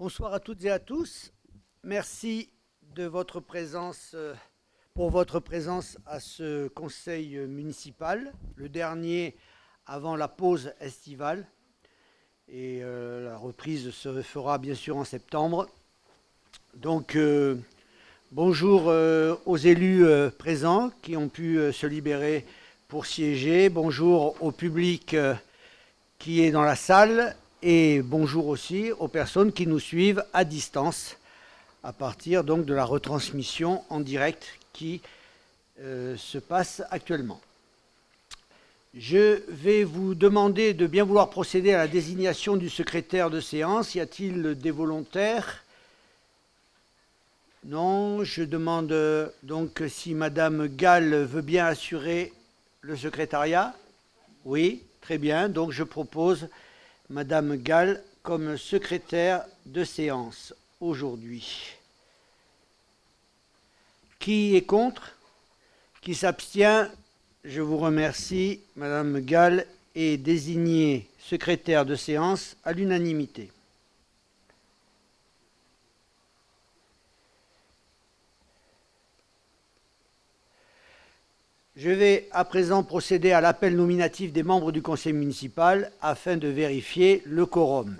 Bonsoir à toutes et à tous. Merci de votre présence, pour votre présence à ce conseil municipal, le dernier avant la pause estivale. Et la reprise se fera bien sûr en septembre. Donc, bonjour aux élus présents qui ont pu se libérer pour siéger. Bonjour au public qui est dans la salle. Et bonjour aussi aux personnes qui nous suivent à distance à partir donc de la retransmission en direct qui se passe actuellement. Je vais vous demander de bien vouloir procéder à la désignation du secrétaire de séance. Y a-t-il des volontaires? Non, je demande donc si Madame Gall veut bien assurer le secrétariat. Oui, très bien. Donc je propose Madame Gall comme secrétaire de séance aujourd'hui. Qui est contre? Qui s'abstient? Je vous remercie. Madame Gall est désignée secrétaire de séance à l'unanimité. Je vais à présent procéder à l'appel nominatif des membres du conseil municipal afin de vérifier le quorum.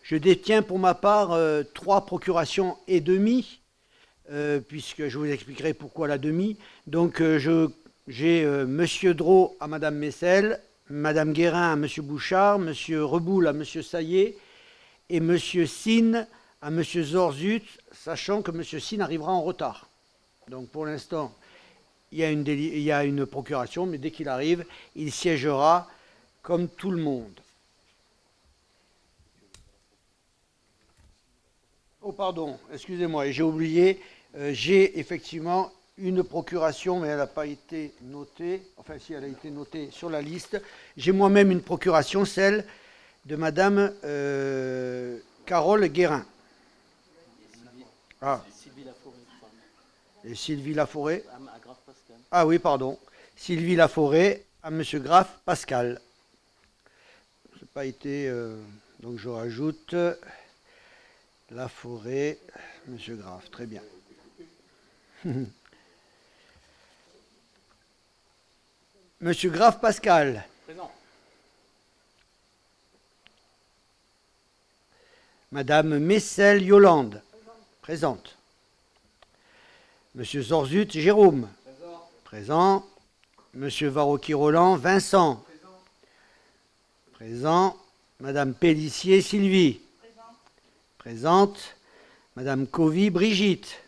Je détiens pour ma part 3 procurations et demie, puisque je vous expliquerai pourquoi la demi. Donc j'ai Monsieur Drault à Madame Messel, Madame Guérin à Monsieur Bouchard, Monsieur Reboul à Monsieur Saillet et Monsieur Sine à Monsieur Zorzut, sachant que Monsieur Sine arrivera en retard. Donc pour l'instant, il y a une procuration, mais dès qu'il arrive, il siégera comme tout le monde. Oh pardon, excusez-moi, j'ai oublié, j'ai effectivement une procuration, mais elle n'a pas été notée, enfin si elle a été notée sur la liste. J'ai moi-même une procuration, celle de Madame Carole Guérin. Ah. Et Sylvie Laforêt. Ah oui, pardon. Sylvie Laforêt à Monsieur Graff Pascal. Ça n'a pas été... donc je rajoute Laforêt, Monsieur Graff. Très bien. Monsieur Graff Pascal. Présent. Madame Messel Yolande. Présente. Monsieur Zorzut Jérôme. Présent. Monsieur Varroqui-Roland Vincent. Présent. Madame Pellissier Sylvie. Présente. Madame Covy Brigitte.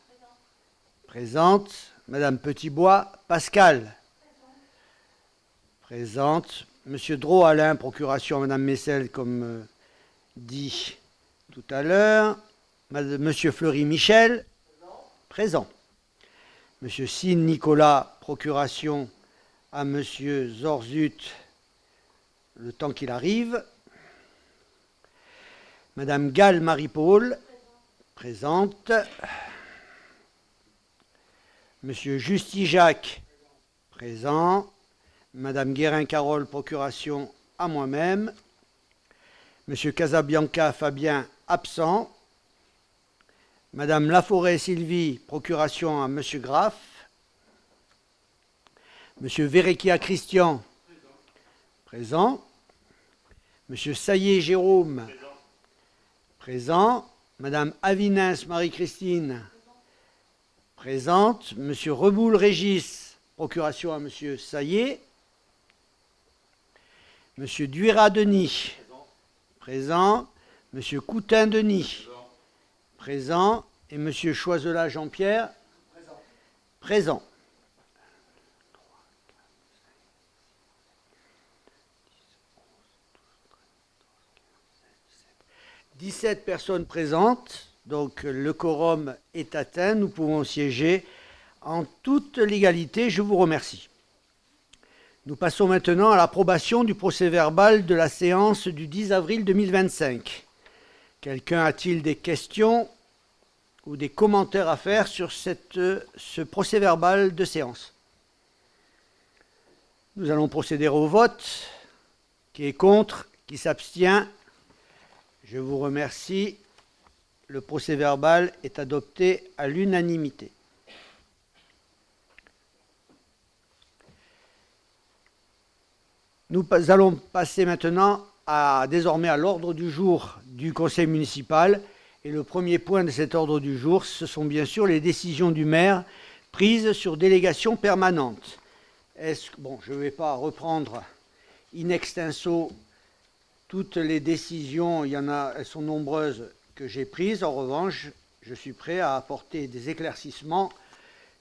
Présente. Madame Petitbois Pascal. Présente. Monsieur Drault Alain, procuration à Madame Messel, comme dit tout à l'heure. Monsieur Fleury Michel. Présent. Monsieur Sine Nicolas, procuration à Monsieur Zorzut, le temps qu'il arrive. Madame Gall Marie-Paul, présente. Monsieur Justy-Jacques, présent. Madame Guérin-Carole, procuration à moi-même. Monsieur Casabianca Fabien, absent. Madame Laforêt Sylvie, procuration à Monsieur Graff. Monsieur Verrecchia Christian, présent. Monsieur Saillet Jérôme, présent. Madame Avinens Marie-Christine, présente. Monsieur Reboul Régis, procuration à Monsieur Saillet. Monsieur Duira Denis, présent. Monsieur Coutin Denis, présent. Et Monsieur Choiselat Jean-Pierre, présent. 17 personnes présentes, donc le quorum est atteint. Nous pouvons siéger en toute légalité. Je vous remercie. Nous passons maintenant à l'approbation du procès-verbal de la séance du 10 avril 2025. Quelqu'un a-t-il des questions ou des commentaires à faire sur ce procès-verbal de séance? Nous allons procéder au vote. Qui est contre? Qui s'abstient? Je vous remercie. Le procès-verbal est adopté à l'unanimité. Nous allons passer maintenant désormais à l'ordre du jour du Conseil municipal. Et le premier point de cet ordre du jour, ce sont bien sûr les décisions du maire prises sur délégation permanente. Je ne vais pas reprendre in extenso toutes les décisions, elles sont nombreuses, que j'ai prises. En revanche, je suis prêt à apporter des éclaircissements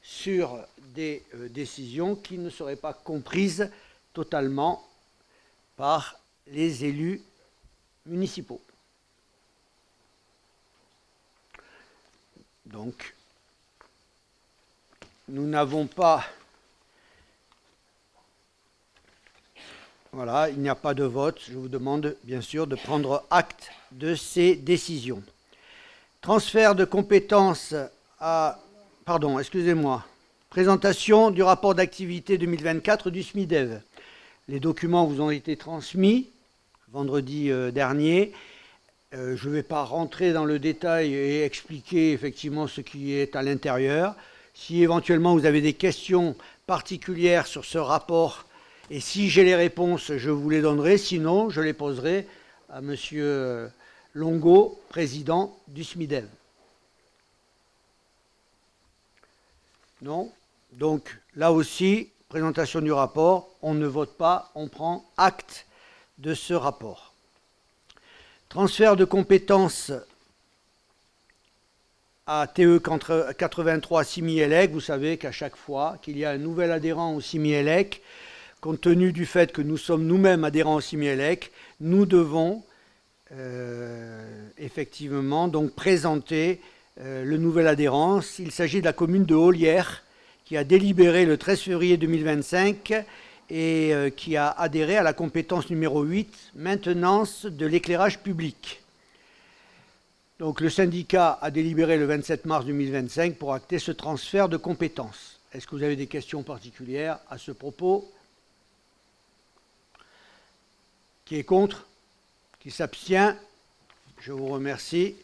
sur des décisions qui ne seraient pas comprises totalement par les élus municipaux. Donc, nous n'avons pas... Voilà, il n'y a pas de vote. Je vous demande bien sûr de prendre acte de ces décisions. Transfert de compétences à... Pardon, excusez-moi. Présentation du rapport d'activité 2024 du SMIDEV. Les documents vous ont été transmis vendredi dernier. Je ne vais pas rentrer dans le détail et expliquer effectivement ce qui est à l'intérieur. Si éventuellement vous avez des questions particulières sur ce rapport, et si j'ai les réponses, je vous les donnerai. Sinon, je les poserai à M. Longo, président du SMIDEV. Non? Donc, là aussi, présentation du rapport, on ne vote pas, on prend acte de ce rapport. Transfert de compétences à TE 83 Simi-Élec. Vous savez qu'à chaque fois qu'il y a un nouvel adhérent au Simi-Élec, compte tenu du fait que nous sommes nous-mêmes adhérents au Simi-Élec, nous devons effectivement donc présenter le nouvel adhérent. Il s'agit de la commune de Ollières qui a délibéré le 13 février 2025 et qui a adhéré à la compétence numéro 8, maintenance de l'éclairage public. Donc le syndicat a délibéré le 27 mars 2025 pour acter ce transfert de compétences. Est-ce que vous avez des questions particulières à ce propos? Qui est contre? Qui s'abstient? Je vous remercie.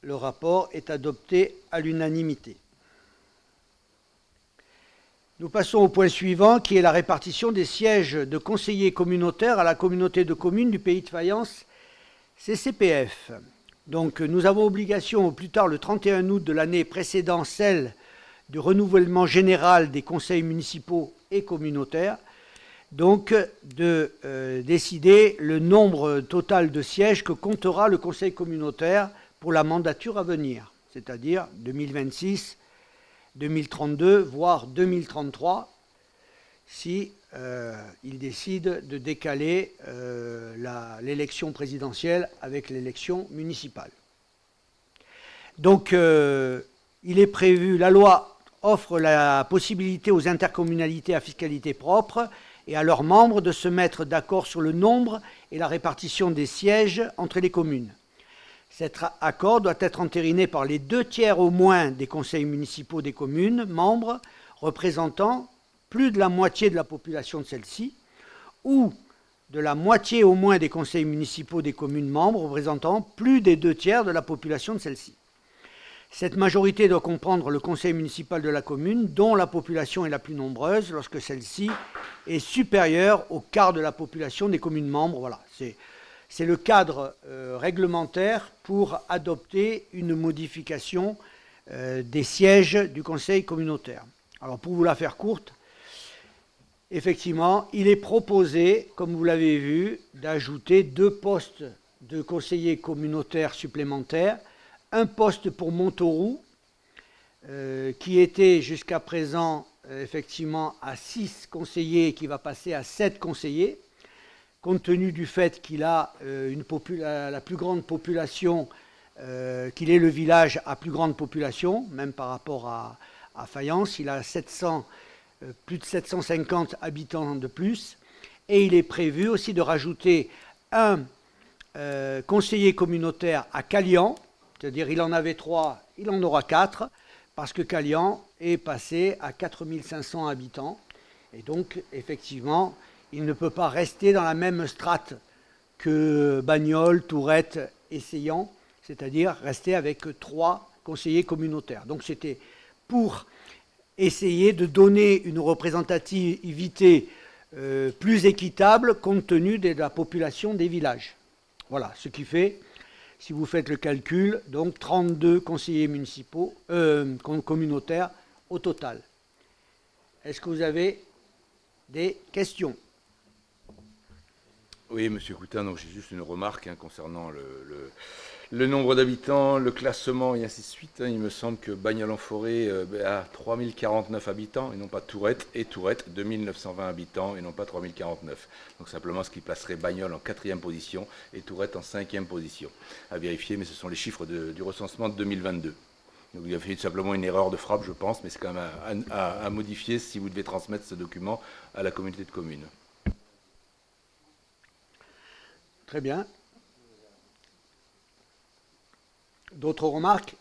Le rapport est adopté à l'unanimité. Nous passons au point suivant, qui est la répartition des sièges de conseillers communautaires à la communauté de communes du Pays de Fayence, CCPF. Donc, nous avons obligation, au plus tard le 31 août de l'année précédant celle du renouvellement général des conseils municipaux et communautaires, donc de décider le nombre total de sièges que comptera le conseil communautaire pour la mandature à venir, c'est-à-dire 2026, 2032, voire 2033, si il décide de décaler l'élection présidentielle avec l'élection municipale. Donc, il est prévu, la loi offre la possibilité aux intercommunalités à fiscalité propre et à leurs membres de se mettre d'accord sur le nombre et la répartition des sièges entre les communes. Cet accord doit être entériné par les 2/3 au moins des conseils municipaux des communes membres représentant plus de la moitié de la population de celle-ci, ou de la moitié au moins des conseils municipaux des communes membres représentant plus des 2/3 de la population de celle-ci. Cette majorité doit comprendre le conseil municipal de la commune, dont la population est la plus nombreuse, lorsque celle-ci est supérieure au quart de la population des communes membres. Voilà, c'est le cadre réglementaire pour adopter une modification des sièges du conseil communautaire. Alors, pour vous la faire courte, effectivement, il est proposé, comme vous l'avez vu, d'ajouter 2 postes de conseillers communautaires supplémentaires, un poste pour Montauroux, qui était jusqu'à présent effectivement à 6 conseillers et qui va passer à 7 conseillers, compte tenu du fait qu'il a la plus grande population, qu'il est le village à plus grande population, même par rapport à Fayence. Il a plus de 750 habitants de plus. Et il est prévu aussi de rajouter un conseiller communautaire à Calian, c'est-à-dire il en avait 3, il en aura 4, parce que Calian est passé à 4500 habitants. Et donc, effectivement, il ne peut pas rester dans la même strate que Bagnoles, Tourette et Séillan, c'est-à-dire rester avec 3 conseillers communautaires. Donc c'était pour essayer de donner une représentativité plus équitable compte tenu de la population des villages. Voilà, ce qui fait, si vous faites le calcul, donc 32 conseillers municipaux, communautaires au total. Est-ce que vous avez des questions? Oui, Monsieur Coutin, donc j'ai juste une remarque concernant le nombre d'habitants, le classement et ainsi de suite. Il me semble que Bagnoles-en-Forêt a 3049 habitants et non pas Tourette, et Tourette 2920 habitants et non pas 3049. Donc simplement ce qui placerait Bagnoles en 4e position et Tourette en 5e position. À vérifier, mais ce sont les chiffres du recensement de 2022. Donc il y a fait simplement une erreur de frappe, je pense, mais c'est quand même à modifier si vous devez transmettre ce document à la communauté de communes. Très bien. D'autres remarques?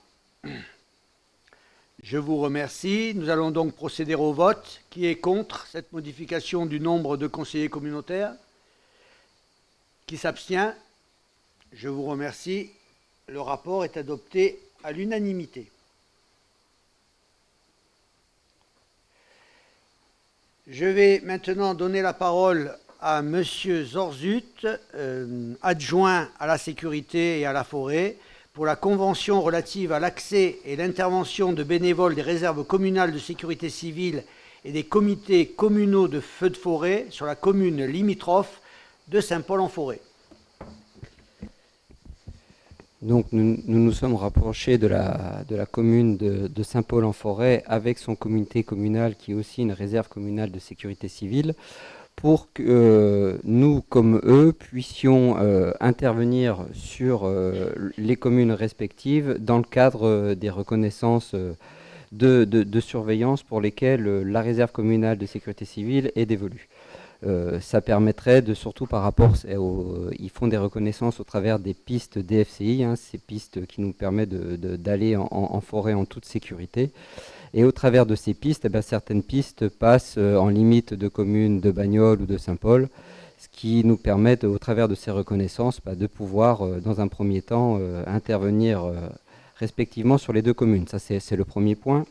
Je vous remercie. Nous allons donc procéder au vote. Qui est contre cette modification du nombre de conseillers communautaires? Qui s'abstient? Je vous remercie. Le rapport est adopté à l'unanimité. Je vais maintenant donner la parole à M. Zorzut, adjoint à la sécurité et à la forêt, pour la convention relative à l'accès et l'intervention de bénévoles des réserves communales de sécurité civile et des comités communaux de feux de forêt sur la commune limitrophe de Saint-Paul-en-Forêt. Donc nous nous sommes rapprochés de la commune de Saint-Paul-en-Forêt avec son comité communal qui est aussi une réserve communale de sécurité civile pour que nous, comme eux, puissions intervenir sur les communes respectives dans le cadre des reconnaissances de surveillance pour lesquelles la réserve communale de sécurité civile est dévolue. Ça permettrait de, surtout par rapport ils font des reconnaissances au travers des pistes DFCI, ces pistes qui nous permettent d'aller en forêt en toute sécurité. Et au travers de ces pistes, certaines pistes passent en limite de communes de Bagnoles ou de Saint-Paul, ce qui nous permet, au travers de ces reconnaissances, de pouvoir, dans un premier temps, intervenir respectivement sur les 2 communes. Ça, c'est le premier point.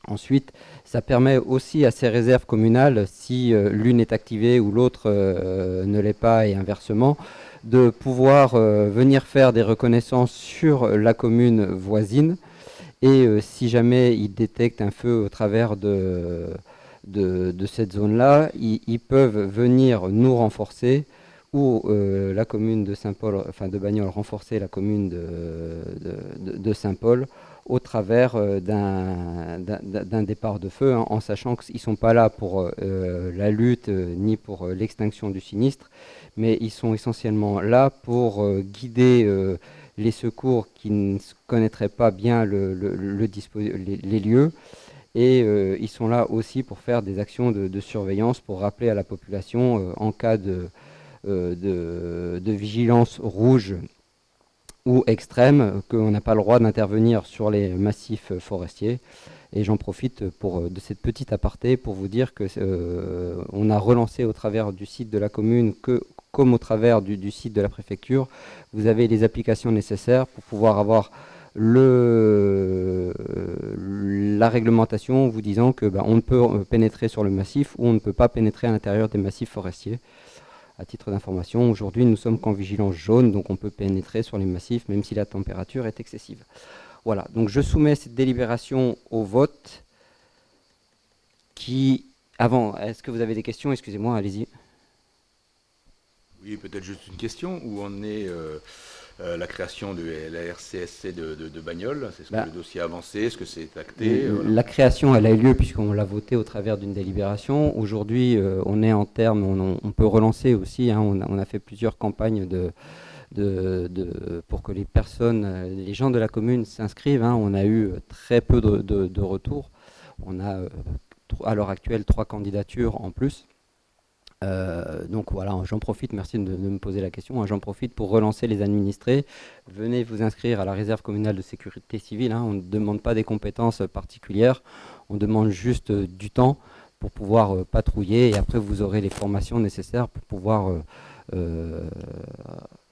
Ensuite, ça permet aussi à ces réserves communales, si l'une est activée ou l'autre ne l'est pas et inversement, de pouvoir venir faire des reconnaissances sur la commune voisine. Et si jamais ils détectent un feu au travers de cette zone-là, ils peuvent venir nous renforcer ou la commune de Saint-Paul, enfin de Bagnoles, renforcer la commune de Saint-Paul au travers d'un départ de feu, en sachant qu'ils ne sont pas là pour la lutte ni pour l'extinction du sinistre, mais ils sont essentiellement là pour guider les secours qui ne connaîtraient pas bien les lieux. Et ils sont là aussi pour faire des actions de surveillance, pour rappeler à la population en cas de vigilance rouge ou extrême qu'on n'a pas le droit d'intervenir sur les massifs forestiers. Et j'en profite de cette petite aparté pour vous dire que on a relancé au travers du site de la commune comme au travers du site de la préfecture, vous avez les applications nécessaires pour pouvoir avoir la réglementation vous disant que on ne peut pénétrer sur le massif ou on ne peut pas pénétrer à l'intérieur des massifs forestiers. À titre d'information, aujourd'hui nous sommes qu'en vigilance jaune, donc on peut pénétrer sur les massifs même si la température est excessive. Voilà, donc je soumets cette délibération au vote est-ce que vous avez des questions? Excusez-moi, allez-y. Oui, peut-être juste une question. Où en est la création de la RCSC de Bagnoles? Est-ce que le dossier a avancé? Est-ce que c'est acté? La création, elle a eu lieu puisqu'on l'a voté au travers d'une délibération. Aujourd'hui, on est en terme, on peut relancer aussi. On a fait plusieurs campagnes pour que les gens de la commune s'inscrivent. On a eu très peu de retours. On a à l'heure actuelle 3 candidatures en plus. Donc voilà, j'en profite, merci de me poser la question, j'en profite pour relancer les administrés. Venez vous inscrire à la réserve communale de sécurité civile, on ne demande pas des compétences particulières, on demande juste du temps pour pouvoir patrouiller et après vous aurez les formations nécessaires pour pouvoir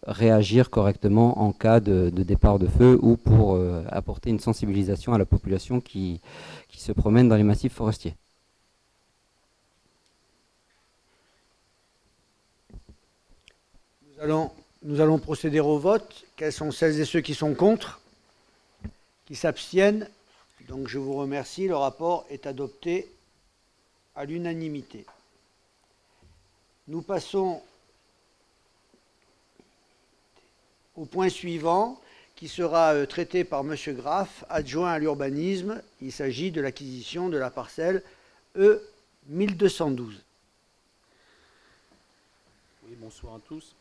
réagir correctement en cas de départ de feu ou pour apporter une sensibilisation à la population qui se promène dans les massifs forestiers. Nous allons procéder au vote. Quels sont celles et ceux qui sont contre? Qui s'abstiennent? Donc je vous remercie. Le rapport est adopté à l'unanimité. Nous passons au point suivant, qui sera traité par M. Graff, adjoint à l'urbanisme. Il s'agit de l'acquisition de la parcelle E1212. Oui, bonsoir à tous.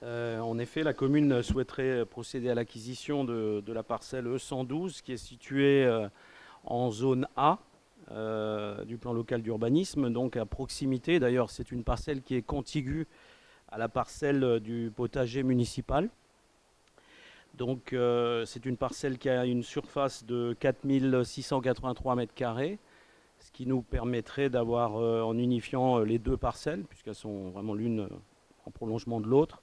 En effet, la commune souhaiterait procéder à l'acquisition de la parcelle E112 qui est située en zone A du plan local d'urbanisme, donc à proximité. D'ailleurs, c'est une parcelle qui est contiguë à la parcelle du potager municipal. Donc, c'est une parcelle qui a une surface de 4683 m², ce qui nous permettrait d'avoir, en unifiant les deux parcelles, puisqu'elles sont vraiment l'une en prolongement de l'autre,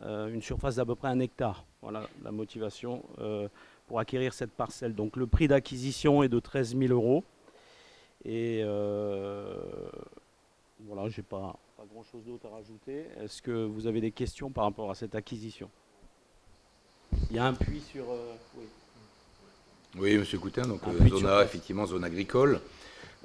une surface d'à peu près 1 hectare. Voilà la motivation pour acquérir cette parcelle. Donc le prix d'acquisition est de 13 000 €. Et voilà, j'ai pas grand-chose d'autre à rajouter. Est-ce que vous avez des questions par rapport à cette acquisition? Il y a un puits sur... oui. Oui, M. Coutin, donc zone A, effectivement, zone agricole.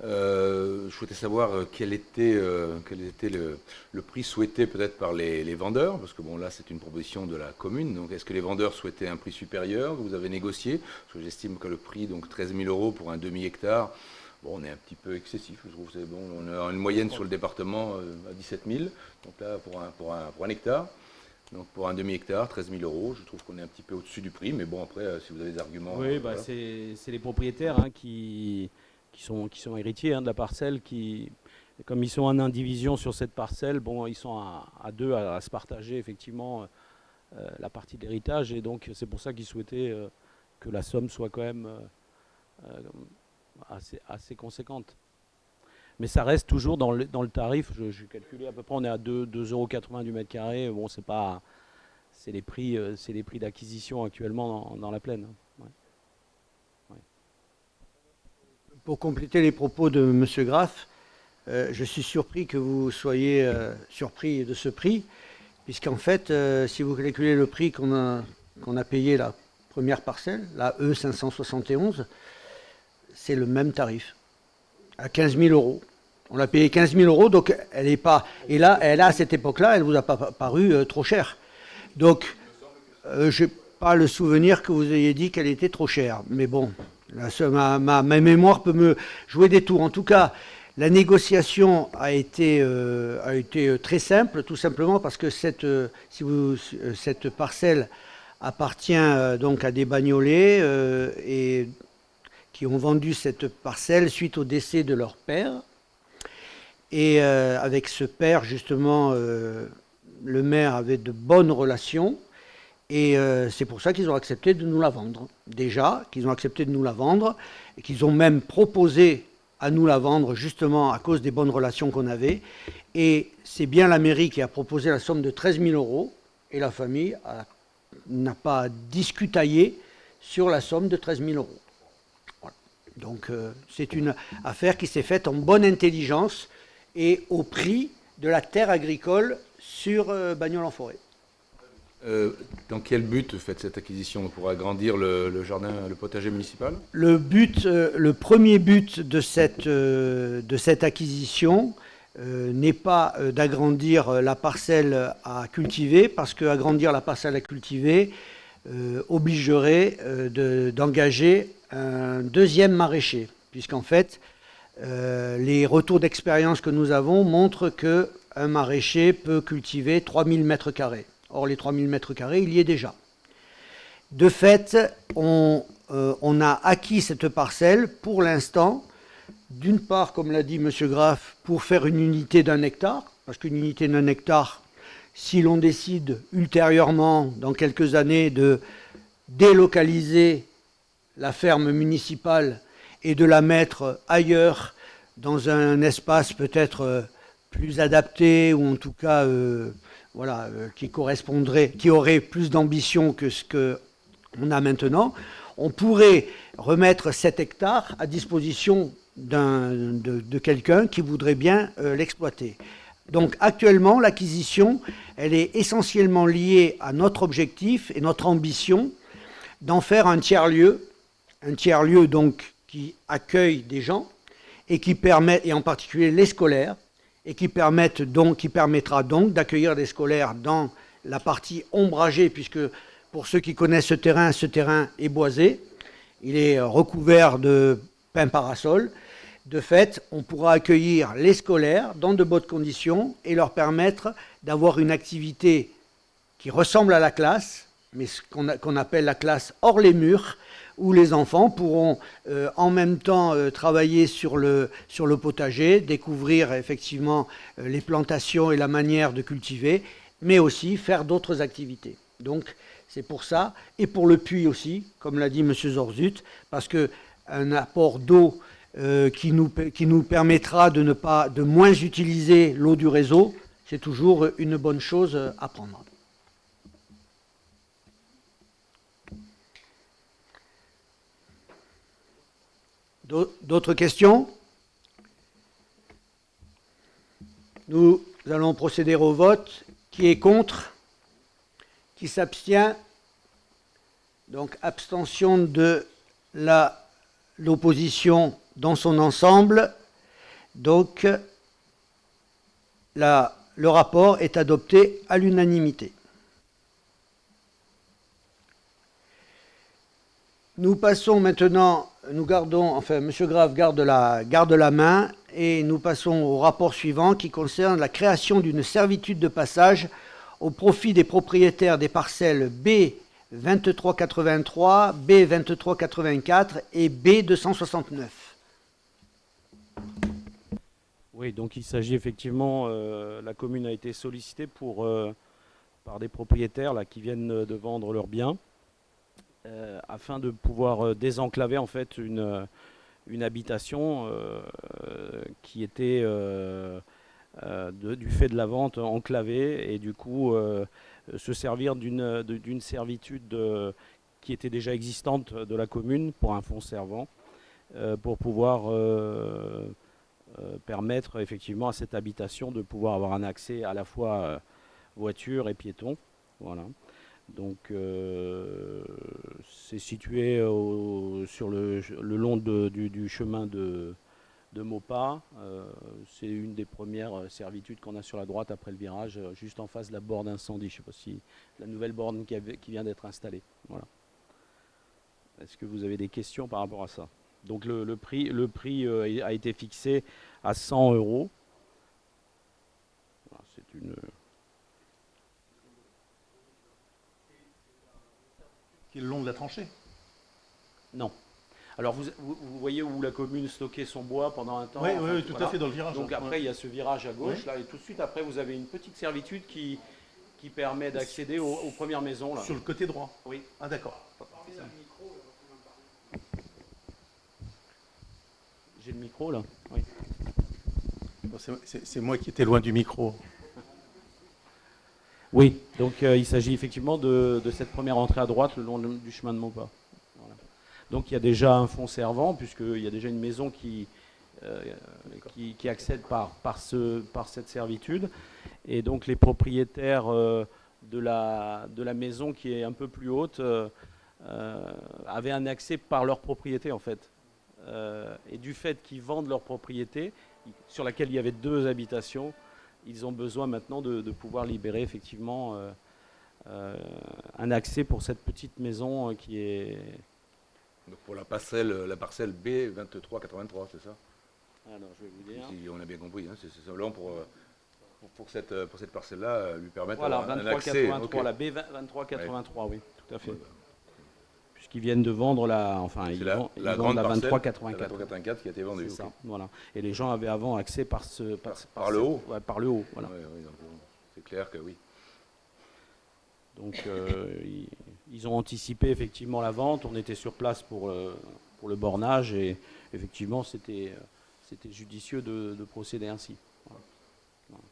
Je souhaitais savoir quel était le prix souhaité peut-être par les vendeurs, parce que bon, là c'est une proposition de la commune, donc est-ce que les vendeurs souhaitaient un prix supérieur que vous avez négocié? Parce que j'estime que le prix, donc 13 000 € pour un demi-hectare, bon, on est un petit peu excessif, je trouve. C'est bon, on a une moyenne sur le département à 17 000, donc là pour un hectare. Donc pour un demi-hectare, 13 000 €, je trouve qu'on est un petit peu au-dessus du prix, mais bon, après, si vous avez des arguments... Oui, voilà. c'est les propriétaires qui sont héritiers de la parcelle, comme ils sont en indivision sur cette parcelle, bon, ils sont à deux à se partager effectivement la partie de l'héritage, et donc c'est pour ça qu'ils souhaitaient que la somme soit quand même assez conséquente. Mais ça reste toujours dans le tarif, j'ai calculé à peu près, on est à 2,80 € du mètre carré. Bon, c'est les prix d'acquisition actuellement dans la plaine. Ouais. Ouais. Pour compléter les propos de M. Graff, je suis surpris que vous soyez surpris de ce prix, puisqu'en fait, si vous calculez le prix qu'on a payé la première parcelle, la E571, c'est le même tarif, à 15 000 €. On l'a payé 15 000 €, donc elle n'est pas... Et là, à cette époque-là, elle ne vous a pas paru trop chère. Donc, je n'ai pas le souvenir que vous ayez dit qu'elle était trop chère. Mais bon, ma mémoire peut me jouer des tours. En tout cas, la négociation a été très simple, tout simplement parce que cette parcelle appartient donc à des Bagnolais et qui ont vendu cette parcelle suite au décès de leur père. Et avec ce père, justement, le maire avait de bonnes relations. Et c'est pour ça qu'ils ont accepté de nous la vendre. Déjà, qu'ils ont accepté de nous la vendre, et qu'ils ont même proposé à nous la vendre, justement, à cause des bonnes relations qu'on avait. Et c'est bien la mairie qui a proposé la somme de 13 000 €, et la famille n'a pas discutaillé sur la somme de 13 000 €. Voilà. Donc c'est une affaire qui s'est faite en bonne intelligence et au prix de la terre agricole sur Bagnols-en-Forêt. Dans quel but faites cette acquisition pour agrandir le jardin, le potager municipal? Le premier but de cette acquisition n'est pas d'agrandir la parcelle à cultiver, parce qu'agrandir la parcelle à cultiver obligerait d'engager un deuxième maraîcher, puisqu'en fait, les retours d'expérience que nous avons montrent qu'un maraîcher peut cultiver 3000 m². Or, les 3000 m², il y est déjà. De fait, on a acquis cette parcelle pour l'instant, d'une part, comme l'a dit M. Graff, pour faire une unité d'1 hectare, parce qu'une unité d'1 hectare, si l'on décide ultérieurement, dans quelques années, de délocaliser la ferme municipale et de la mettre ailleurs, dans un espace peut-être plus adapté, ou en tout cas voilà, qui correspondrait, qui aurait plus d'ambition que ce qu'on a maintenant, on pourrait remettre 7 hectares à disposition de quelqu'un qui voudrait bien l'exploiter. Donc actuellement, l'acquisition, elle est essentiellement liée à notre objectif et notre ambition d'en faire un tiers-lieu donc qui accueille des gens et qui permet, et en particulier les scolaires, et qui permettra donc d'accueillir des scolaires dans la partie ombragée, puisque pour ceux qui connaissent ce terrain est boisé, il est recouvert de pins parasols. De fait, on pourra accueillir les scolaires dans de bonnes conditions et leur permettre d'avoir une activité qui ressemble à la classe, mais ce qu'on appelle la classe hors les murs, où les enfants pourront en même temps travailler sur le potager, découvrir effectivement les plantations et la manière de cultiver, mais aussi faire d'autres activités. Donc c'est pour ça, et pour le puits aussi, comme l'a dit M. Zorzut, parce qu'un apport d'eau qui nous permettra de moins utiliser l'eau du réseau, c'est toujours une bonne chose à prendre. D'autres questions? Nous allons procéder au vote. Qui est contre? Qui s'abstient? Donc abstention de l'opposition dans son ensemble. Donc le rapport est adopté à l'unanimité. Nous passons maintenant, M. Grave garde la main, et nous passons au rapport suivant qui concerne la création d'une servitude de passage au profit des propriétaires des parcelles B 2383, B 2384 et B 269. Oui, donc il s'agit effectivement, la commune a été sollicitée par des propriétaires là, qui viennent de vendre leurs biens. Afin de pouvoir désenclaver en fait une habitation qui était du fait de la vente enclavée, et du coup se servir d'une servitude qui était déjà existante de la commune pour un fonds servant pour pouvoir permettre effectivement à cette habitation de pouvoir avoir un accès à la fois voiture et piéton. Voilà. Donc c'est situé sur le long du chemin de Maupas. C'est une des premières servitudes qu'on a sur la droite après le virage, juste en face de la borne incendie. Je ne sais pas si la nouvelle borne qui vient d'être installée. Voilà. Est-ce que vous avez des questions par rapport à ça? Donc le prix a été fixé à 100 €. Voilà, c'est une... Qui est le long de la tranchée? Non. Alors vous voyez où la commune stockait son bois pendant un temps? Oui, oui, tout à fait, dans le virage. Donc après, il y a ce virage à gauche, là, et tout de suite après, vous avez une petite servitude qui permet d'accéder aux premières maisons. Là. Sur le côté droit? Oui. Ah d'accord. J'ai le micro là? Oui. C'est moi qui étais loin du micro. Oui, donc il s'agit effectivement de cette première entrée à droite le long du chemin de Maupas. Voilà. Donc il y a déjà un fonds servant, puisqu'il y a déjà une maison qui accède par cette servitude. Et donc les propriétaires de la maison qui est un peu plus haute avaient un accès par leur propriété en fait. Et du fait qu'ils vendent leur propriété, sur laquelle il y avait 2 habitations, ils ont besoin maintenant de pouvoir libérer effectivement un accès pour cette petite maison qui est... Donc pour la parcelle B 2383, c'est ça? Alors je vais vous dire. Si on a bien compris, hein, c'est simplement pour cette parcelle-là lui permettre voilà, un accès. 2383, okay. La B 2383, oui, tout à fait. Puisqu'ils viennent de vendre la 2384 qui a été vendue. C'est ça, voilà. Et les gens avaient avant accès par le haut. Ouais, par le haut, voilà. Oui, donc, c'est clair que oui. Donc ils ont anticipé effectivement la vente. On était sur place pour le bornage et effectivement c'était judicieux de procéder ainsi. Voilà.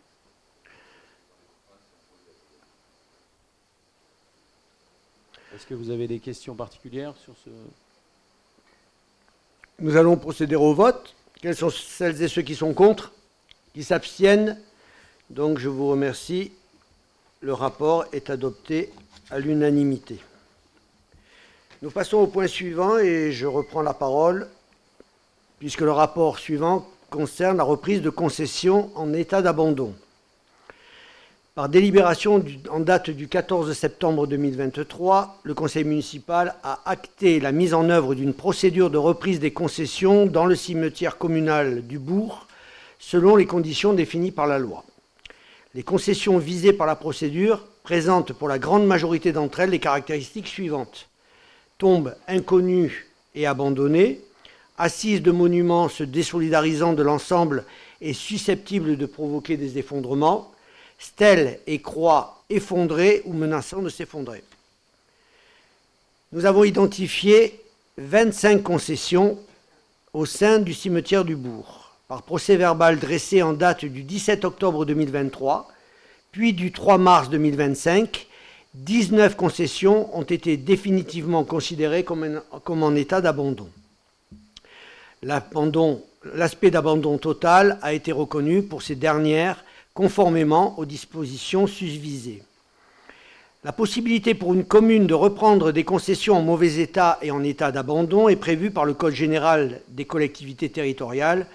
Est-ce que vous avez des questions particulières sur ce... Nous allons procéder au vote. Quelles sont celles et ceux qui sont contre, qui s'abstiennent? Donc je vous remercie. Le rapport est adopté à l'unanimité. Nous passons au point suivant et je reprends la parole puisque le rapport suivant concerne la reprise de concessions en état d'abandon. Par délibération en date du 14 septembre 2023, le conseil municipal a acté la mise en œuvre d'une procédure de reprise des concessions dans le cimetière communal du Bourg, selon les conditions définies par la loi. Les concessions visées par la procédure présentent pour la grande majorité d'entre elles les caractéristiques suivantes. Tombes inconnues et abandonnées, assises de monuments se désolidarisant de l'ensemble et susceptibles de provoquer des effondrements, stèles et croix effondrées ou menaçant de s'effondrer. Nous avons identifié 25 concessions au sein du cimetière du Bourg, par procès-verbal dressé en date du 17 octobre 2023, puis du 3 mars 2025, 19 concessions ont été définitivement considérées comme en état d'abandon. L'aspect d'abandon total a été reconnu pour ces dernières conformément aux dispositions susvisées. La possibilité pour une commune de reprendre des concessions en mauvais état et en état d'abandon est prévue par le Code général des collectivités territoriales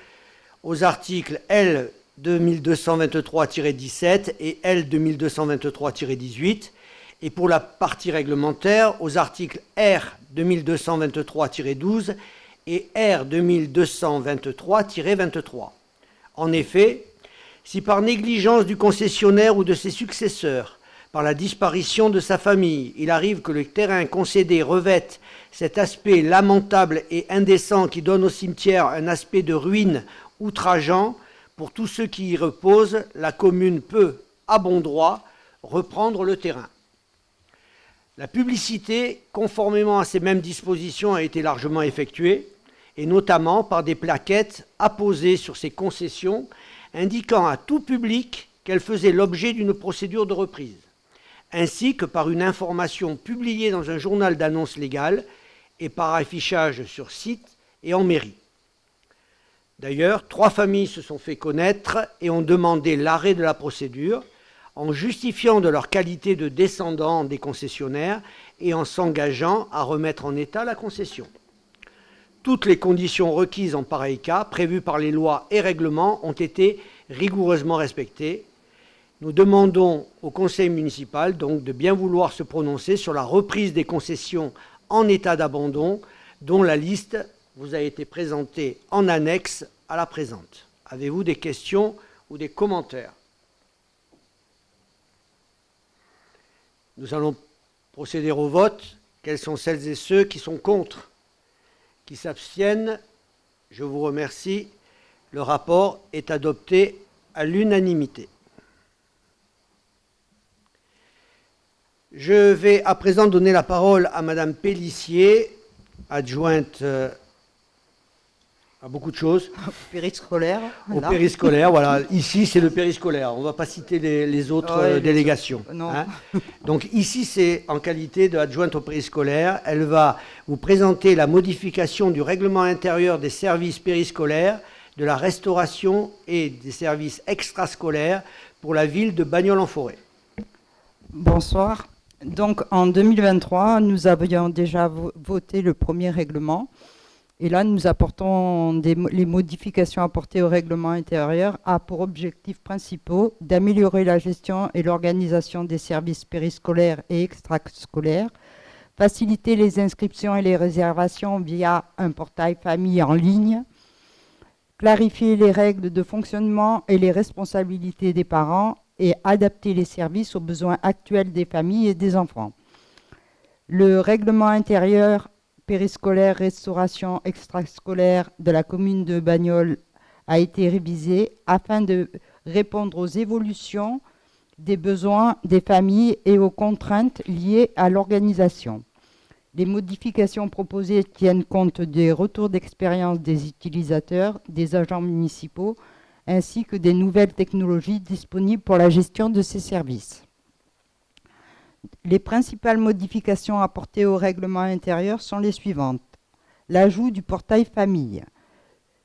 aux articles L. 2223-17 et L. 2223-18 et pour la partie réglementaire aux articles R. 2223-12 et R. 2223-23. En effet, si par négligence du concessionnaire ou de ses successeurs, par la disparition de sa famille, il arrive que le terrain concédé revête cet aspect lamentable et indécent qui donne au cimetière un aspect de ruine outrageant, pour tous ceux qui y reposent, la commune peut, à bon droit, reprendre le terrain. La publicité, conformément à ces mêmes dispositions, a été largement effectuée, et notamment par des plaquettes apposées sur ces concessions, indiquant à tout public qu'elle faisait l'objet d'une procédure de reprise, ainsi que par une information publiée dans un journal d'annonces légales et par affichage sur site et en mairie. D'ailleurs, 3 familles se sont fait connaître et ont demandé l'arrêt de la procédure en justifiant de leur qualité de descendants des concessionnaires et en s'engageant à remettre en état la concession. Toutes les conditions requises en pareil cas, prévues par les lois et règlements, ont été rigoureusement respectées. Nous demandons au conseil municipal donc de bien vouloir se prononcer sur la reprise des concessions en état d'abandon, dont la liste vous a été présentée en annexe à la présente. Avez-vous des questions ou des commentaires? Nous allons procéder au vote. Quels sont celles et ceux qui sont contre? Qui s'abstiennent? Je vous remercie. Le rapport est adopté à l'unanimité. Je vais à présent donner la parole à Madame Pellissier, adjointe à beaucoup de choses. Périscolaire. Au périscolaire, voilà. Ici, c'est le périscolaire. On ne va pas citer les autres délégations. Non. Hein. Donc ici, c'est en qualité d'adjointe au périscolaire. Elle va vous présenter la modification du règlement intérieur des services périscolaires, de la restauration et des services extrascolaires pour la ville de Bagnols-en-Forêt. Bonsoir. Donc en 2023, nous avions déjà voté le premier règlement. Et là, nous apportons les modifications apportées au règlement intérieur a pour objectifs principaux d'améliorer la gestion et l'organisation des services périscolaires et extrascolaires, faciliter les inscriptions et les réservations via un portail famille en ligne, clarifier les règles de fonctionnement et les responsabilités des parents et adapter les services aux besoins actuels des familles et des enfants. Le règlement intérieur périscolaire, restauration extrascolaire de la commune de Bagnols a été révisé afin de répondre aux évolutions des besoins des familles et aux contraintes liées à l'organisation. Les modifications proposées tiennent compte des retours d'expérience des utilisateurs, des agents municipaux, ainsi que des nouvelles technologies disponibles pour la gestion de ces services. Les principales modifications apportées au règlement intérieur sont les suivantes. L'ajout du portail famille.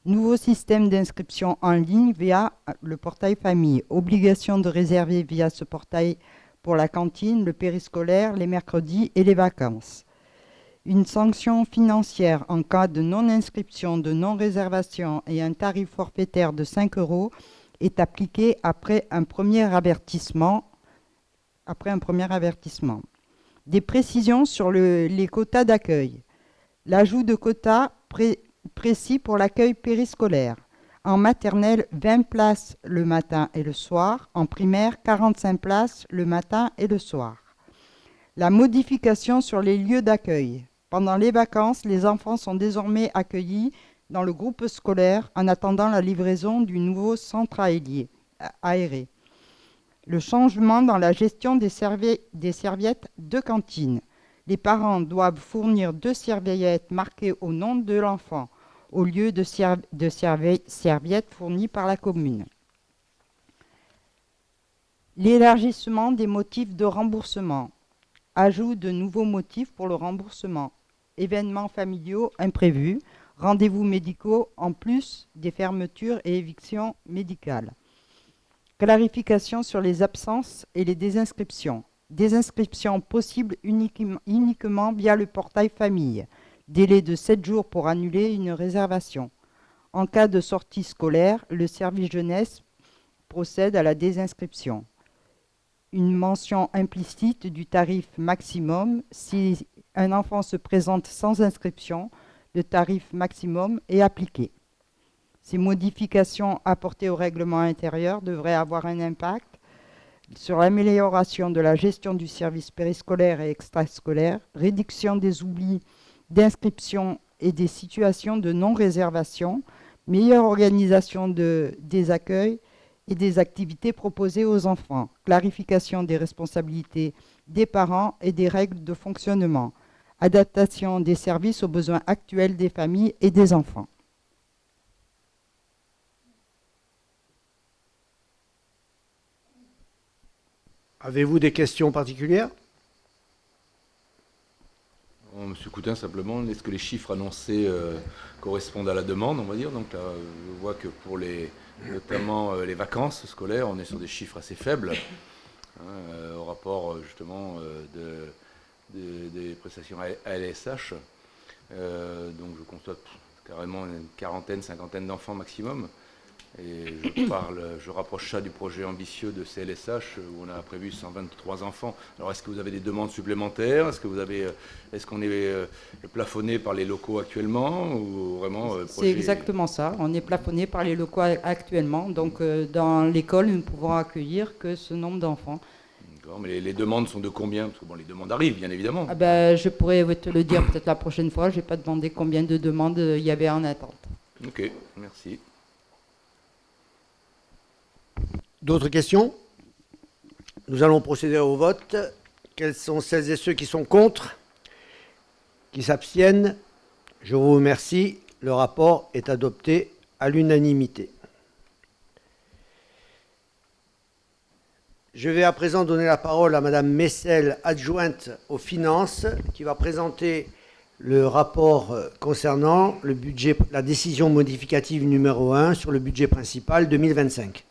Nouveau système d'inscription en ligne via le portail famille. Obligation de réserver via ce portail pour la cantine, le périscolaire, les mercredis et les vacances. Une sanction financière en cas de non-inscription, de non-réservation et un tarif forfaitaire de 5 € est appliquée après un premier avertissement. Des précisions sur les quotas d'accueil. L'ajout de quotas précis pour l'accueil périscolaire. En maternelle, 20 places le matin et le soir. En primaire, 45 places le matin et le soir. La modification sur les lieux d'accueil. Pendant les vacances, les enfants sont désormais accueillis dans le groupe scolaire en attendant la livraison du nouveau centre aéré. Le changement dans la gestion des serviettes de cantine. Les parents doivent fournir 2 serviettes marquées au nom de l'enfant au lieu de serviettes fournies par la commune. L'élargissement des motifs de remboursement. Ajout de nouveaux motifs pour le remboursement. Événements familiaux imprévus. Rendez-vous médicaux en plus des fermetures et évictions médicales. Clarification sur les absences et les désinscriptions. Désinscription possible uniquement via le portail famille. Délai de 7 jours pour annuler une réservation. En cas de sortie scolaire, le service jeunesse procède à la désinscription. Une mention implicite du tarif maximum. Si un enfant se présente sans inscription, le tarif maximum est appliqué. Ces modifications apportées au règlement intérieur devraient avoir un impact sur l'amélioration de la gestion du service périscolaire et extrascolaire, réduction des oublis d'inscription et des situations de non-réservation, meilleure organisation des accueils et des activités proposées aux enfants, clarification des responsabilités des parents et des règles de fonctionnement, adaptation des services aux besoins actuels des familles et des enfants. Avez-vous des questions particulières? Monsieur Coutin, simplement, est-ce que les chiffres annoncés correspondent à la demande, on va dire? Donc là, je vois que pour notamment les vacances scolaires, on est sur des chiffres assez faibles, au rapport justement des prestations ALSH. Donc je constate carrément une quarantaine, cinquantaine d'enfants maximum. Et je rapproche ça du projet ambitieux de CLSH où on a prévu 123 enfants. Alors est-ce que vous avez des demandes supplémentaires? Est-ce qu'on est plafonné par les locaux actuellement ou vraiment C'est exactement ça. On est plafonné par les locaux actuellement. Donc dans l'école, nous ne pouvons accueillir que ce nombre d'enfants. D'accord, mais les demandes sont de combien? Parce que bon, les demandes arrivent, bien évidemment. Je pourrais te le dire peut-être la prochaine fois. Je n'ai pas demandé combien de demandes il y avait en attente. Ok, merci. D'autres questions? Nous allons procéder au vote. Quels sont celles et ceux qui sont contre? Qui s'abstiennent? Je vous remercie. Le rapport est adopté à l'unanimité. Je vais à présent donner la parole à Madame Messel, adjointe aux finances, qui va présenter le rapport concernant le budget, la décision modificative numéro 1 sur le budget principal 2025.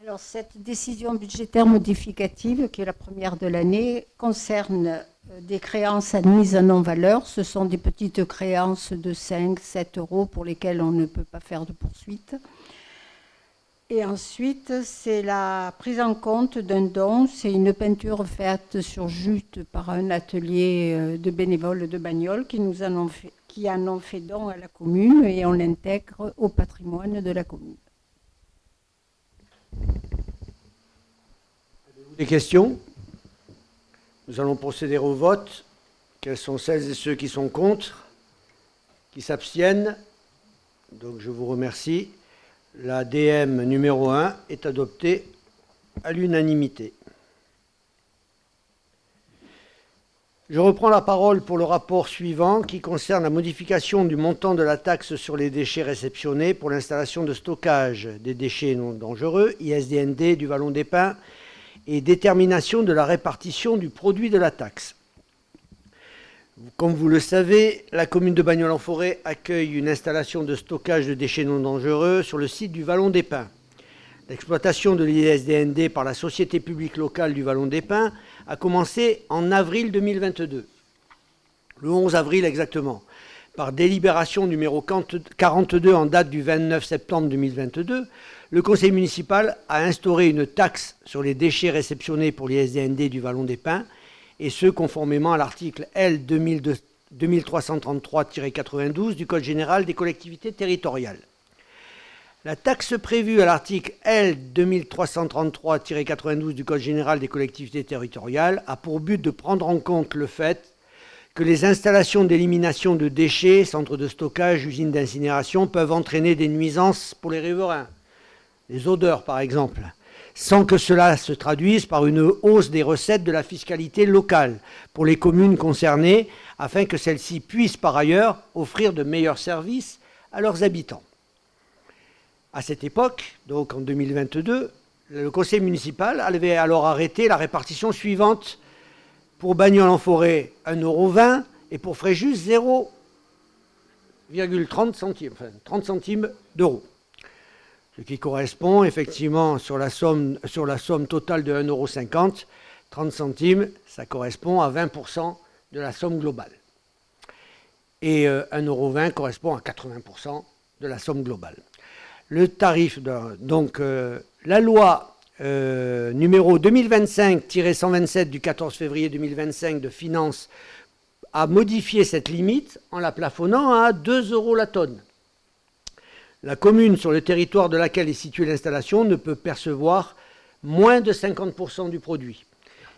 Alors, cette décision budgétaire modificative, qui est la première de l'année, concerne des créances admises à non-valeur. Ce sont des petites créances de 5, 7 euros pour lesquelles on ne peut pas faire de poursuite. Et ensuite, c'est la prise en compte d'un don. C'est une peinture faite sur jute par un atelier de bénévoles de Bagnoles qui en ont fait don à la commune et on l'intègre au patrimoine de la commune. Des questions? Nous allons procéder au vote. Quels sont celles et ceux qui sont contre? Qui s'abstiennent? Donc je vous remercie. La DM numéro 1 est adoptée à l'unanimité. Je reprends la parole pour le rapport suivant qui concerne la modification du montant de la taxe sur les déchets réceptionnés pour l'installation de stockage des déchets non dangereux, ISDND du Vallon des Pins, et détermination de la répartition du produit de la taxe. Comme vous le savez, la commune de Bagnols-en-Forêt accueille une installation de stockage de déchets non dangereux sur le site du Vallon des Pins. L'exploitation de l'ISDND par la société publique locale du Vallon des Pins a commencé en avril 2022, le 11 avril exactement, par délibération numéro 42 en date du 29 septembre 2022. Le conseil municipal a instauré une taxe sur les déchets réceptionnés pour l'ISDND du Vallon des Pins, et ce, conformément à l'article L. 2333-92 du Code général des collectivités territoriales. La taxe prévue à l'article L. 2333-92 du Code général des collectivités territoriales a pour but de prendre en compte le fait que les installations d'élimination de déchets, centres de stockage, usines d'incinération peuvent entraîner des nuisances pour les riverains, les odeurs par exemple, sans que cela se traduise par une hausse des recettes de la fiscalité locale pour les communes concernées, afin que celles-ci puissent par ailleurs offrir de meilleurs services à leurs habitants. À cette époque, donc en 2022, le conseil municipal avait alors arrêté la répartition suivante: pour Bagnols-en-Forêt, 1,20 € et pour Fréjus, 0,30 centimes, enfin 30 centimes d'euros. Ce qui correspond effectivement sur la somme totale de 1,50 €, 30 centimes, ça correspond à 20% de la somme globale. Et 1,20 € correspond à 80% de la somme globale. Le tarif, la loi numéro 2025-127 du 14 février 2025 de finances a modifié cette limite en la plafonnant à 2 € la tonne. La commune sur le territoire de laquelle est située l'installation ne peut percevoir moins de 50% du produit.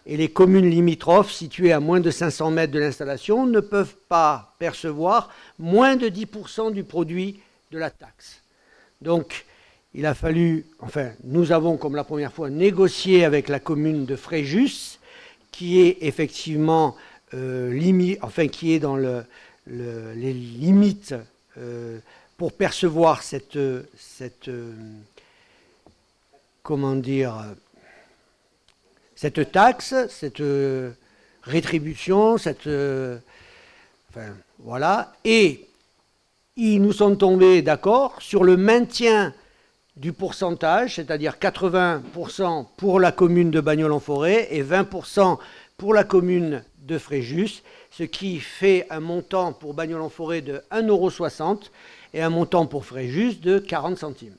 Et les communes limitrophes situées à moins de 500 mètres de l'installation ne peuvent pas percevoir moins de 10% du produit de la taxe. Donc, il a fallu, nous avons comme la première fois négocié avec la commune de Fréjus, qui est effectivement qui est dans les limites pour percevoir cette taxe, cette rétribution, voilà. Et ils nous sont tombés d'accord sur le maintien du pourcentage, c'est-à-dire 80% pour la commune de Bagnols-en-Forêt et 20% pour la commune de Fréjus, ce qui fait un montant pour Bagnols-en-Forêt de 1,60 € et un montant pour Fréjus de 40 centimes.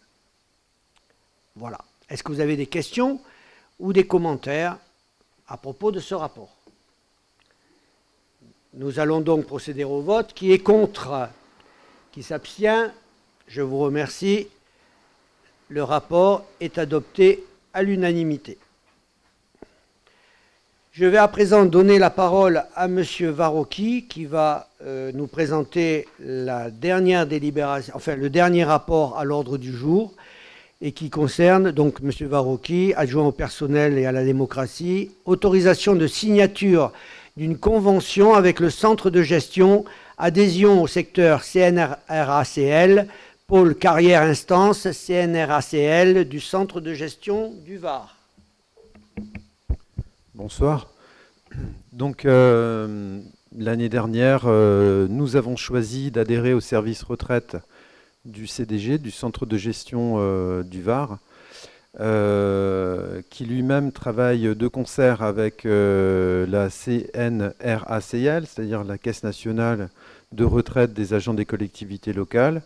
Voilà. Est-ce que vous avez des questions ou des commentaires à propos de ce rapport? Nous allons donc procéder au vote. Qui est contre? Qui s'abstient? Je vous remercie. Le rapport est adopté à l'unanimité. Je vais à présent donner la parole à M. Varocki qui va nous présenter la dernière délibération, le dernier rapport à l'ordre du jour et qui concerne, donc M. Varocki, adjoint au personnel et à la démocratie, autorisation de signature d'une convention avec le centre de gestion, adhésion au secteur CNRACL, pôle carrière instance CNRACL du centre de gestion du Var. Bonsoir. Donc, l'année dernière, nous avons choisi d'adhérer au service retraite du CDG, du centre de gestion du Var, qui lui-même travaille de concert avec la CNRACL, c'est-à-dire la Caisse nationale de retraite des agents des collectivités locales.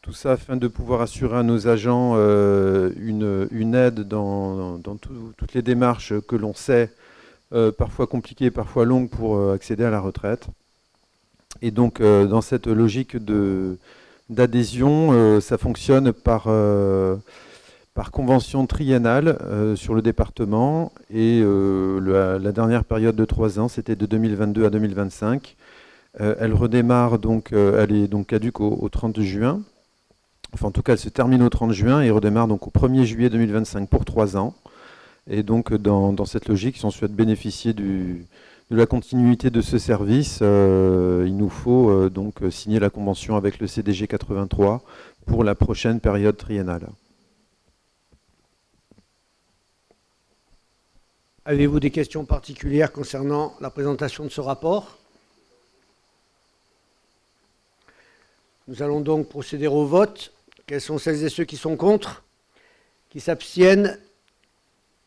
Tout ça afin de pouvoir assurer à nos agents une aide dans toutes les démarches que l'on sait parfois compliquées, parfois longues pour accéder à la retraite. Et donc, dans cette logique d'adhésion, ça fonctionne par convention triennale sur le département. Et la dernière période de 3 ans, c'était de 2022 à 2025. Elle redémarre, donc, elle est donc caduque au 30 juin. Enfin, en tout cas, elle se termine au 30 juin et redémarre donc au 1er juillet 2025 pour 3 ans. Et donc, dans cette logique, si on souhaite bénéficier de la continuité de ce service, il nous faut donc signer la convention avec le CDG 83 pour la prochaine période triennale. Avez-vous des questions particulières concernant la présentation de ce rapport? Nous allons donc procéder au vote. Quels sont celles et ceux qui sont contre? Qui s'abstiennent?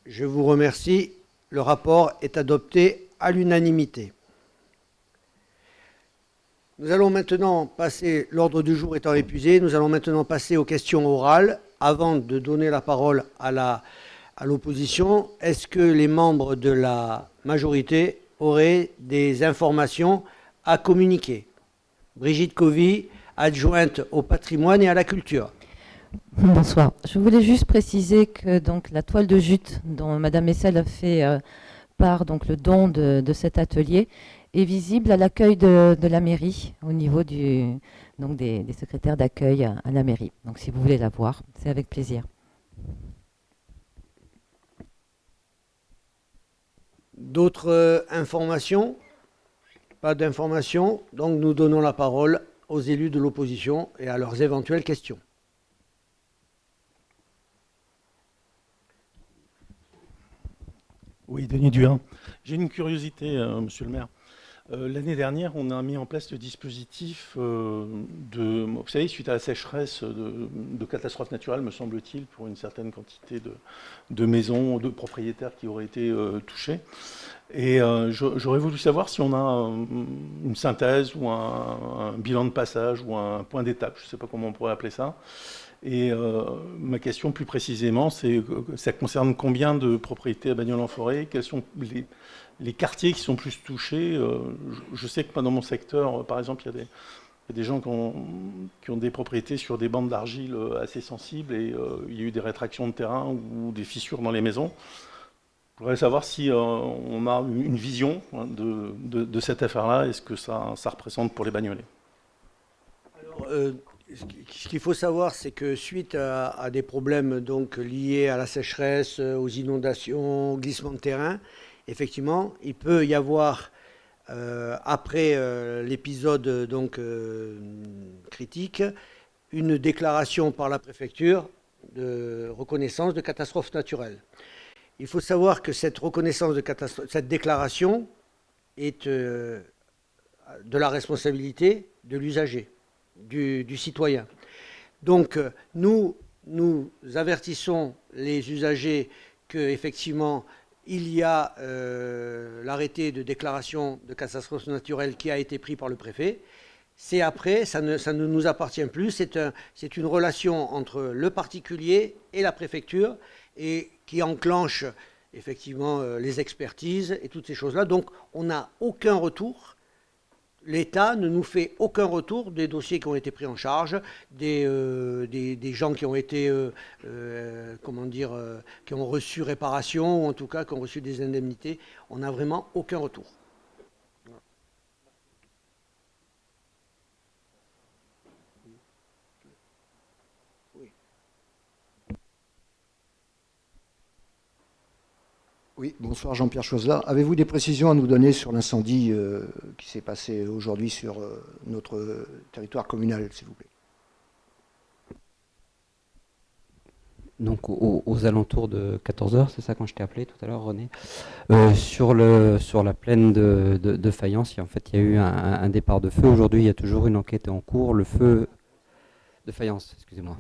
Je vous remercie. Le rapport est adopté à l'unanimité. Nous allons maintenant passer, l'ordre du jour étant épuisé, nous allons maintenant passer aux questions orales. Avant de donner la parole à l'opposition, est-ce que les membres de la majorité auraient des informations à communiquer? Brigitte Covy, adjointe au patrimoine et à la culture. Bonsoir. Je voulais juste préciser que donc, la toile de jute dont Madame Messel a fait part, donc le don de cet atelier, est visible à l'accueil de la mairie, au niveau donc des secrétaires d'accueil à la mairie. Donc si vous voulez la voir, c'est avec plaisir. D'autres informations? Pas d'informations. Donc nous donnons la parole aux élus de l'opposition et à leurs éventuelles questions. Oui, Denis Duhain. J'ai une curiosité, monsieur le maire. L'année dernière, on a mis en place le dispositif vous savez, suite à la sécheresse de catastrophes naturelles, me semble-t-il, pour une certaine quantité de maisons, de propriétaires qui auraient été touchés. Et j'aurais voulu savoir si on a une synthèse ou un bilan de passage ou un point d'étape, je ne sais pas comment on pourrait appeler ça. Et ma question plus précisément, c'est ça concerne combien de propriétés à Bagnols-en-Forêt? Quels sont les quartiers qui sont plus touchés? Je sais que dans mon secteur, par exemple, il y a des gens qui ont des propriétés sur des bandes d'argile assez sensibles et il y a eu des rétractions de terrain ou des fissures dans les maisons. Je voudrais savoir si on a une vision de cette affaire-là et ce que ça représente pour les Bagnolais. Alors, ce qu'il faut savoir, c'est que suite à des problèmes donc, liés à la sécheresse, aux inondations, au glissement de terrain, effectivement, il peut y avoir, après l'épisode donc, critique, une déclaration par la préfecture de reconnaissance de catastrophe naturelle. Il faut savoir que cette reconnaissance de catastrophe, cette déclaration est de la responsabilité de l'usager, du citoyen. Donc nous avertissons les usagers qu'effectivement il y a l'arrêté de déclaration de catastrophe naturelle qui a été pris par le préfet. C'est après, ça ne nous appartient plus, c'est une relation entre le particulier et la préfecture et qui enclenche effectivement les expertises et toutes ces choses-là. Donc on n'a aucun retour. L'État ne nous fait aucun retour des dossiers qui ont été pris en charge, des gens qui ont été, qui ont reçu réparation, ou en tout cas qui ont reçu des indemnités. On n'a vraiment aucun retour. Oui, bonsoir Jean-Pierre Chosela. Avez-vous des précisions à nous donner sur l'incendie qui s'est passé aujourd'hui sur notre territoire communal, s'il vous plaît? Donc aux alentours de 14h, c'est ça quand je t'ai appelé tout à l'heure, René, sur la plaine de Fayence, en fait, il y a eu un départ de feu. Aujourd'hui, il y a toujours une enquête en cours. Le feu de Fayence, excusez-moi.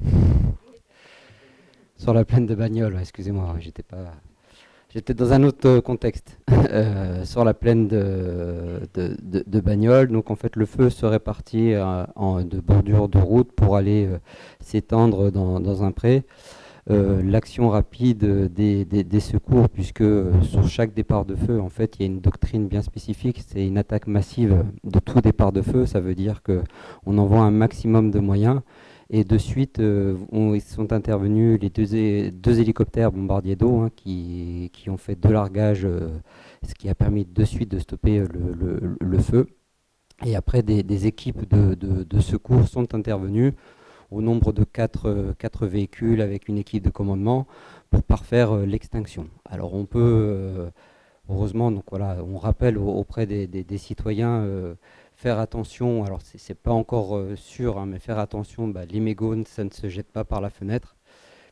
Sur la plaine de Bagnols, excusez-moi, j'étais dans un autre contexte. Sur la plaine de Bagnols, donc en fait le feu serait parti de bordure de route pour aller s'étendre dans un pré. L'action rapide des secours, puisque sur chaque départ de feu, en fait, il y a une doctrine bien spécifique, c'est une attaque massive de tout départ de feu. Ça veut dire qu'on envoie un maximum de moyens. Et de suite, ils sont intervenus les deux hélicoptères bombardiers d'eau qui ont fait deux largages, ce qui a permis de suite de stopper le feu. Et après, des équipes de secours sont intervenues au nombre de 4 véhicules avec une équipe de commandement pour parfaire l'extinction. Alors on peut, heureusement, donc voilà, on rappelle auprès des citoyens faire attention, alors c'est pas encore sûr, mais faire attention, les mégots, ça ne se jette pas par la fenêtre,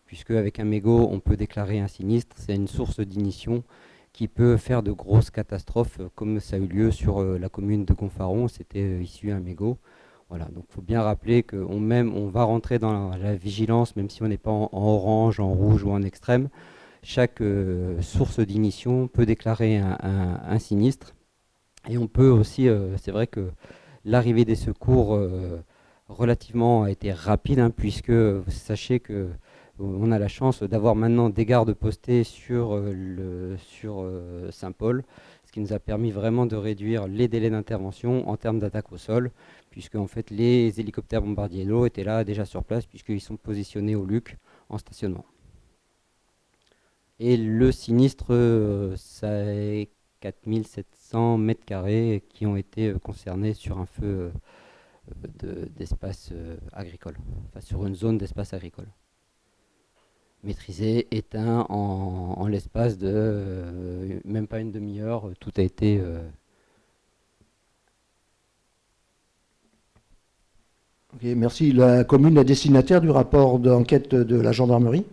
puisque avec un mégot, on peut déclarer un sinistre, c'est une source d'ignition, qui peut faire de grosses catastrophes, comme ça a eu lieu sur la commune de Gonfaron, c'était issu un mégot. Voilà, donc il faut bien rappeler on va rentrer dans la vigilance, même si on n'est pas en orange, en rouge ou en extrême. Chaque source d'ignition peut déclarer un sinistre. Et on peut aussi, c'est vrai que l'arrivée des secours relativement a été rapide, hein, puisque sachez que on a la chance d'avoir maintenant des gardes postés sur Saint-Paul, ce qui nous a permis vraiment de réduire les délais d'intervention en termes d'attaque au sol, puisque en fait les hélicoptères bombardiers d'eau étaient là déjà sur place, puisqu'ils sont positionnés au Luc en stationnement. Et le sinistre, ça est 4700 mètres carrés qui ont été concernés sur un feu d'espace agricole, enfin sur une zone d'espace agricole. Maîtrisé, éteint en l'espace de même pas une demi-heure, tout a été... Ok, merci. La commune est destinataire du rapport d'enquête de la gendarmerie?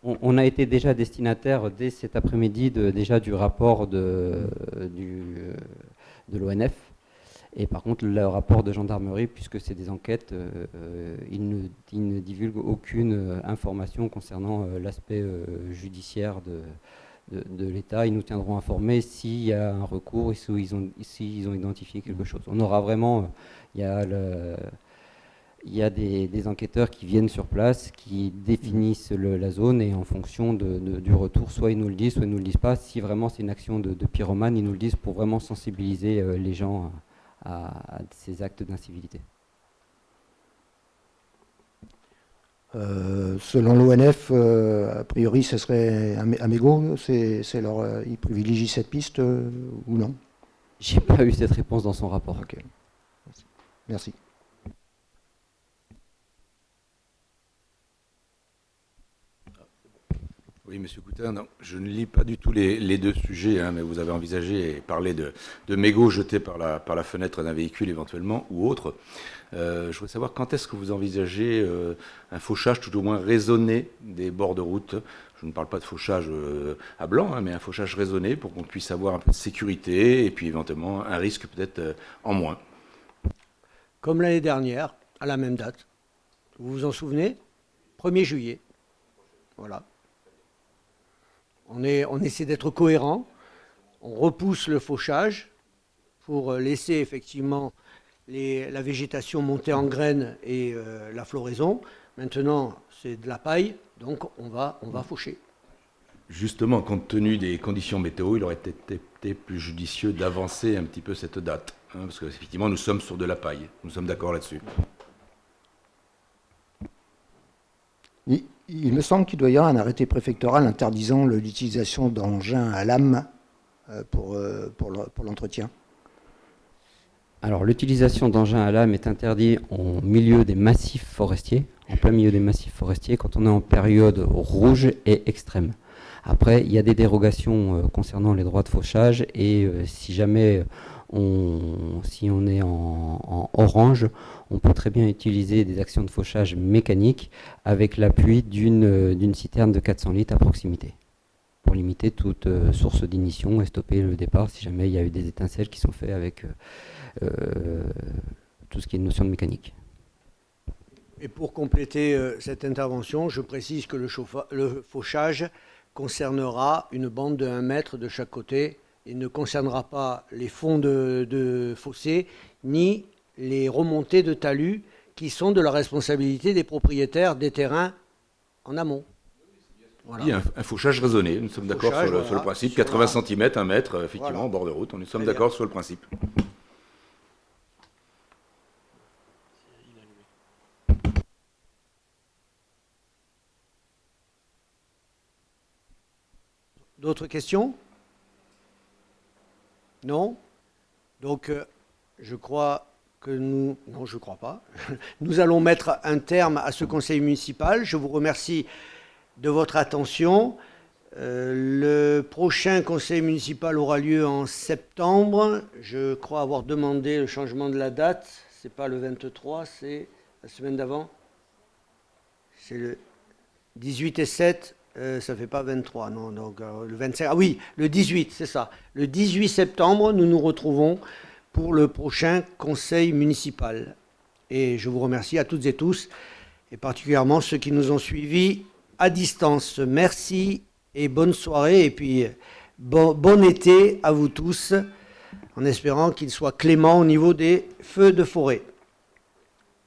On a été déjà destinataire dès cet après-midi déjà du rapport de l'ONF. Et par contre, le rapport de gendarmerie, puisque c'est des enquêtes, il ne divulgue aucune information concernant l'aspect judiciaire de l'État. Ils nous tiendront informés s'il y a un recours et s'ils ont identifié quelque chose. On aura vraiment... Il y a des enquêteurs qui viennent sur place, qui définissent la zone, et en fonction du retour, soit ils nous le disent, soit ils ne nous le disent pas. Si vraiment c'est une action de pyromane, ils nous le disent pour vraiment sensibiliser les gens à ces actes d'incivilité. Selon l'ONF, a priori, ce serait un mégot. Ils privilégient cette piste ou non? J'ai pas eu cette réponse dans son rapport. Ok. Merci. Oui, Monsieur Coutin, non, je ne lis pas du tout les deux sujets, hein, mais vous avez envisagé et parlé de mégots jetés par la fenêtre d'un véhicule éventuellement ou autre. Je voudrais savoir quand est-ce que vous envisagez un fauchage tout au moins raisonné des bords de route. Je ne parle pas de fauchage à blanc, hein, mais un fauchage raisonné pour qu'on puisse avoir un peu de sécurité et puis éventuellement un risque peut-être en moins. Comme l'année dernière, à la même date. Vous vous en souvenez? 1er juillet. Voilà. On essaie d'être cohérent. On repousse le fauchage pour laisser effectivement la végétation monter en graines et la floraison. Maintenant, c'est de la paille, donc on va faucher. Justement, compte tenu des conditions météo, il aurait été plus judicieux d'avancer un petit peu cette date, hein, parce qu'effectivement, nous sommes sur de la paille. Nous sommes d'accord là-dessus. Il me semble qu'il doit y avoir un arrêté préfectoral interdisant l'utilisation d'engins à lame pour l'entretien. Alors, l'utilisation d'engins à lame est interdite en milieu des massifs forestiers, en plein milieu des massifs forestiers, quand on est en période rouge et extrême. Après, il y a des dérogations concernant les droits de fauchage, et si jamais si on est en orange, on peut très bien utiliser des actions de fauchage mécaniques avec l'appui d'une citerne de 400 litres à proximité, pour limiter toute source d'ignition et stopper le départ si jamais il y a eu des étincelles qui sont faites avec tout ce qui est notion de mécanique. Et pour compléter cette intervention, je précise que le fauchage concernera une bande de 1 mètre de chaque côté et ne concernera pas les fonds de fossés ni les remontées de talus qui sont de la responsabilité des propriétaires des terrains en amont. Voilà. Oui, un fauchage raisonné, nous sommes d'accord sur le principe, 80 cm, 1 mètre, effectivement, voilà. Au bord de route, nous sommes d'accord sur le principe. D'autres questions? Non? Donc, je crois que nous... Non, je ne crois pas. Nous allons mettre un terme à ce conseil municipal. Je vous remercie de votre attention. Le prochain conseil municipal aura lieu en septembre. Je crois avoir demandé le changement de la date. Ce n'est pas le 23, c'est la semaine d'avant. C'est le 18 et 7 Ça fait pas 23, non. Donc le 25. Ah oui, le 18, c'est ça. Le 18 septembre, nous nous retrouvons pour le prochain conseil municipal. Et je vous remercie à toutes et tous, et particulièrement ceux qui nous ont suivis à distance. Merci et bonne soirée, et puis bon été à vous tous, en espérant qu'il soit clément au niveau des feux de forêt.